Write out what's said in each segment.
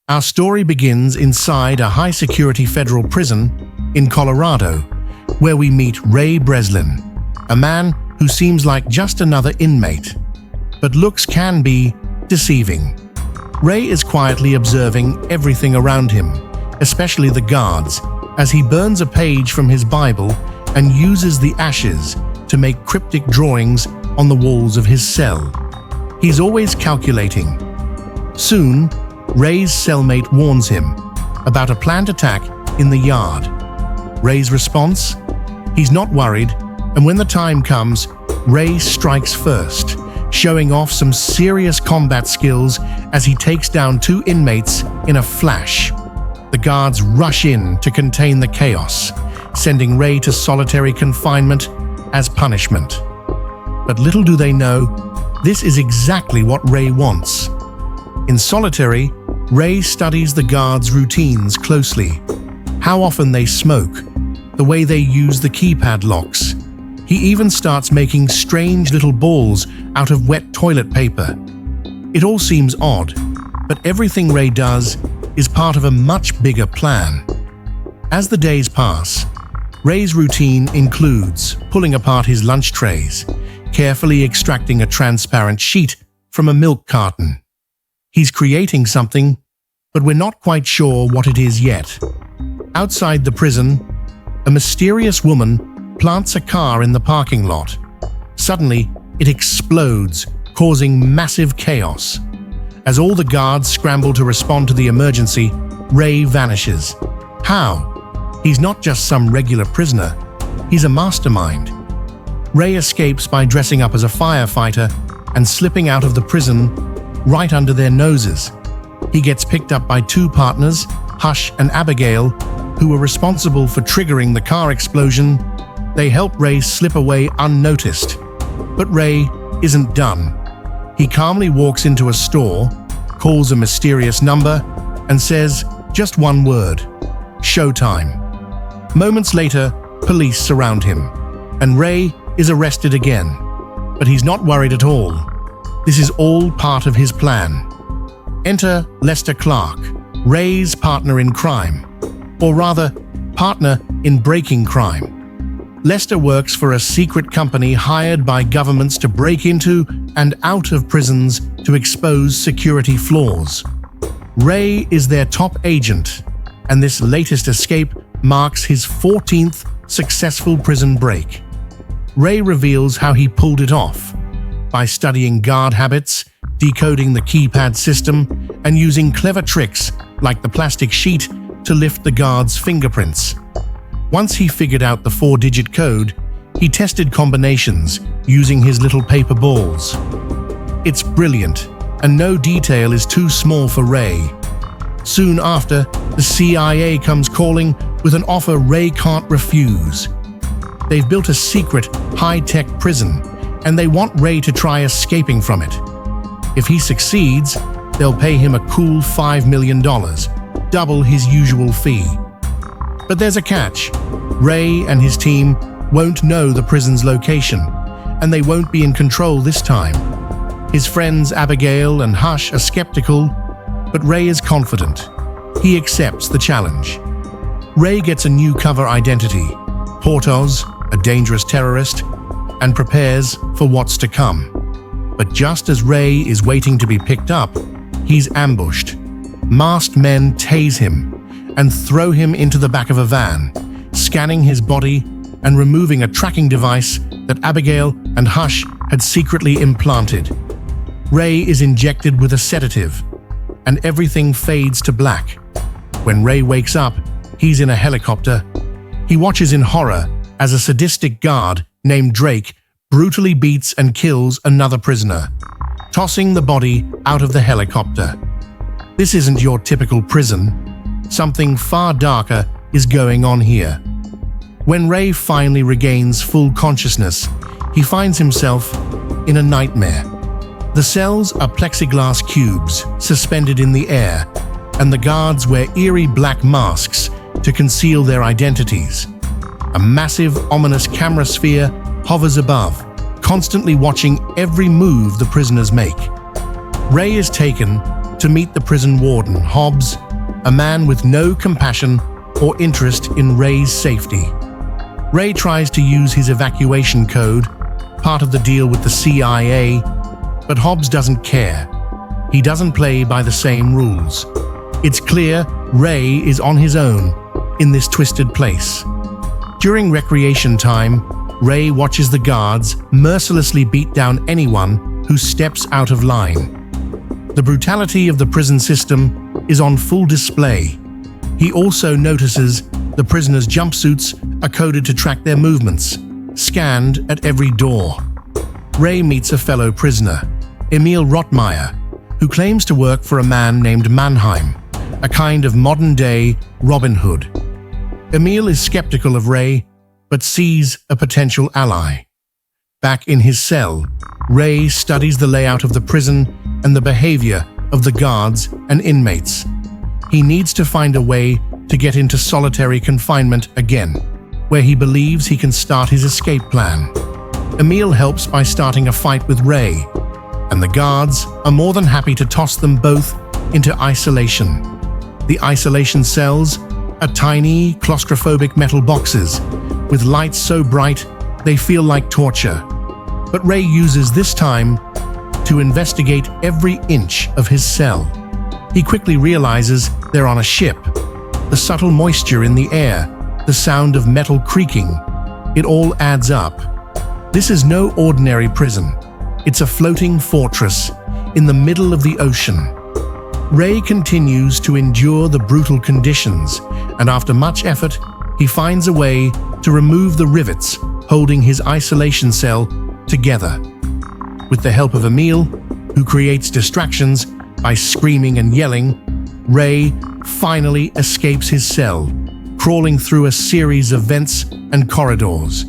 Our story begins inside a high-security federal prison in Colorado, where we meet Ray Breslin, a man who seems like just another inmate. But looks can be deceiving. Ray is quietly observing everything around him, especially the guards, as he burns a page from his Bible and uses the ashes to make cryptic drawings on the walls of his cell. He's always calculating. Soon, Ray's cellmate warns him about a planned attack in the yard. Ray's response? He's not worried, and when the time comes, Ray strikes first, showing off some serious combat skills as he takes down 2 inmates in a flash. The guards rush in to contain the chaos, sending Ray to solitary confinement as punishment. But little do they know, this is exactly what Ray wants. In solitary, Ray studies the guards' routines closely. How often they smoke, the way they use the keypad locks. He even starts making strange little balls out of wet toilet paper. It all seems odd, but everything Ray does is part of a much bigger plan. As the days pass, Ray's routine includes pulling apart his lunch trays, carefully extracting a transparent sheet from a milk carton. He's creating something, but we're not quite sure what it is yet. Outside the prison, a mysterious woman plants a car in the parking lot. Suddenly, it explodes, causing massive chaos. As all the guards scramble to respond to the emergency, Ray vanishes. How? He's not just some regular prisoner. He's a mastermind. Ray escapes by dressing up as a firefighter and slipping out of the prison right under their noses. He gets picked up by 2 partners, Hush and Abigail, who were responsible for triggering the car explosion. They help Ray slip away unnoticed. But Ray isn't done. He calmly walks into a store, calls a mysterious number, and says just one word: showtime. Moments later, police surround him, and Ray is arrested again. But he's not worried at all. This is all part of his plan. Enter Lester Clark, Ray's partner in crime, or rather, partner in breaking crime. Lester works for a secret company hired by governments to break into and out of prisons to expose security flaws. Ray is their top agent, and this latest escape marks his 14th successful prison break. Ray reveals how he pulled it off, by studying guard habits, decoding the keypad system, and using clever tricks like the plastic sheet to lift the guard's fingerprints. Once he figured out the 4-digit code, he tested combinations using his little paper balls. It's brilliant, and no detail is too small for Ray. Soon after, the CIA comes calling with an offer Ray can't refuse. They've built a secret, high-tech prison, and they want Ray to try escaping from it. If he succeeds, they'll pay him a cool $5 million, double his usual fee. But there's a catch. Ray and his team won't know the prison's location, and they won't be in control this time. His friends Abigail and Hush are skeptical, but Ray is confident. He accepts the challenge. Ray gets a new cover identity, Portos, a dangerous terrorist, and prepares for what's to come. But just as Ray is waiting to be picked up, he's ambushed. Masked men tase him and throw him into the back of a van, scanning his body and removing a tracking device that Abigail and Hush had secretly implanted. Ray is injected with a sedative, and everything fades to black. When Ray wakes up, he's in a helicopter. He watches in horror as a sadistic guard named Drake brutally beats and kills another prisoner, tossing the body out of the helicopter. This isn't your typical prison. Something far darker is going on here. When Ray finally regains full consciousness, he finds himself in a nightmare. The cells are plexiglass cubes suspended in the air, and the guards wear eerie black masks to conceal their identities. A massive, ominous camera sphere hovers above, constantly watching every move the prisoners make. Ray is taken to meet the prison warden, Hobbs, a man with no compassion or interest in Ray's safety. Ray tries to use his evacuation code, part of the deal with the CIA, but Hobbs doesn't care. He doesn't play by the same rules. It's clear Ray is on his own in this twisted place. During recreation time, Ray watches the guards mercilessly beat down anyone who steps out of line. The brutality of the prison system is on full display. He also notices the prisoners' jumpsuits are coded to track their movements, scanned at every door. Ray meets a fellow prisoner, Emil Rottmeyer, who claims to work for a man named Mannheim, a kind of modern-day Robin Hood. Emil is skeptical of Ray, but sees a potential ally. Back in his cell, Ray studies the layout of the prison and the behavior of the guards and inmates. He needs to find a way to get into solitary confinement again, where he believes he can start his escape plan. Emil helps by starting a fight with Ray, and the guards are more than happy to toss them both into isolation. The isolation cells are tiny, claustrophobic metal boxes with lights so bright they feel like torture. But Ray uses this time to investigate every inch of his cell. He quickly realizes they're on a ship. The subtle moisture in the air, the sound of metal creaking, it all adds up. This is no ordinary prison. It's a floating fortress in the middle of the ocean. Ray continues to endure the brutal conditions, and after much effort, he finds a way to remove the rivets holding his isolation cell together. With the help of Emil, who creates distractions by screaming and yelling, Ray finally escapes his cell, crawling through a series of vents and corridors.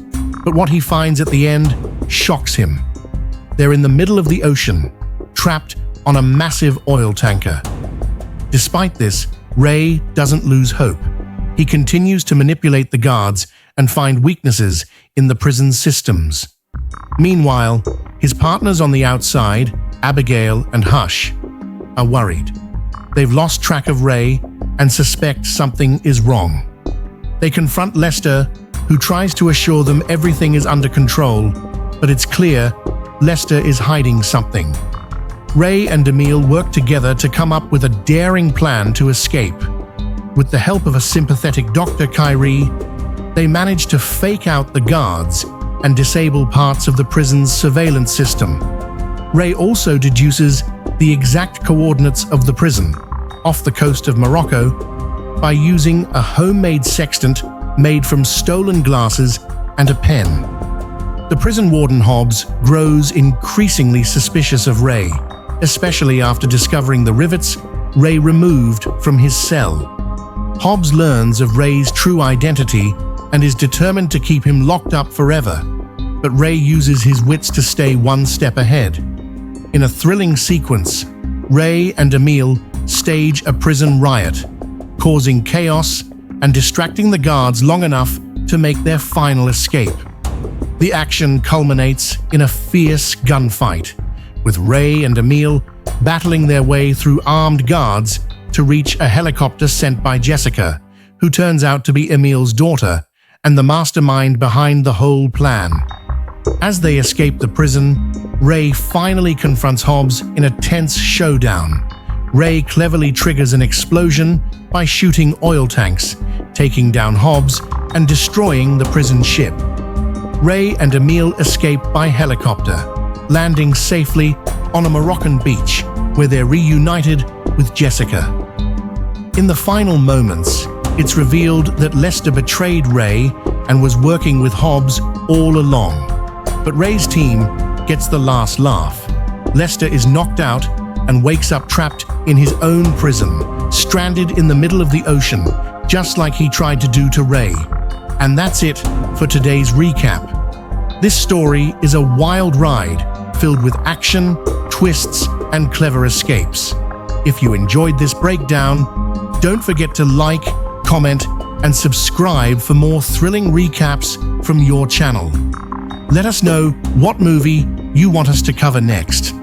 But what he finds at the end shocks him. They're in the middle of the ocean, trapped on a massive oil tanker. Despite this, Ray doesn't lose hope. He continues to manipulate the guards and find weaknesses in the prison's systems. Meanwhile, his partners on the outside, Abigail and Hush, are worried. They've lost track of Ray and suspect something is wrong. They confront Lester, who tries to assure them everything is under control, but it's clear Lester is hiding something. Ray and Emil work together to come up with a daring plan to escape. With the help of a sympathetic Dr. Kyrie, they manage to fake out the guards and disable parts of the prison's surveillance system. Ray also deduces the exact coordinates of the prison, off the coast of Morocco, by using a homemade sextant made from stolen glasses and a pen. The prison warden Hobbs grows increasingly suspicious of Ray, especially after discovering the rivets Ray removed from his cell. Hobbs learns of Ray's true identity and is determined to keep him locked up forever, but Ray uses his wits to stay one step ahead. In a thrilling sequence, Ray and Emil stage a prison riot, causing chaos and distracting the guards long enough to make their final escape. The action culminates in a fierce gunfight, with Ray and Emil battling their way through armed guards to reach a helicopter sent by Jessica, who turns out to be Emil's daughter and the mastermind behind the whole plan. As they escape the prison, Ray finally confronts Hobbs in a tense showdown. Ray cleverly triggers an explosion by shooting oil tanks, taking down Hobbs and destroying the prison ship. Ray and Emil escape by helicopter, landing safely on a Moroccan beach where they're reunited with Jessica. In the final moments, it's revealed that Lester betrayed Ray and was working with Hobbs all along. But Ray's team gets the last laugh. Lester is knocked out and wakes up trapped in his own prison, stranded in the middle of the ocean, just like he tried to do to Ray. And that's it for today's recap. This story is a wild ride filled with action, twists, and clever escapes. If you enjoyed this breakdown, don't forget to like, comment, and subscribe for more thrilling recaps from your channel. Let us know what movie you want us to cover next.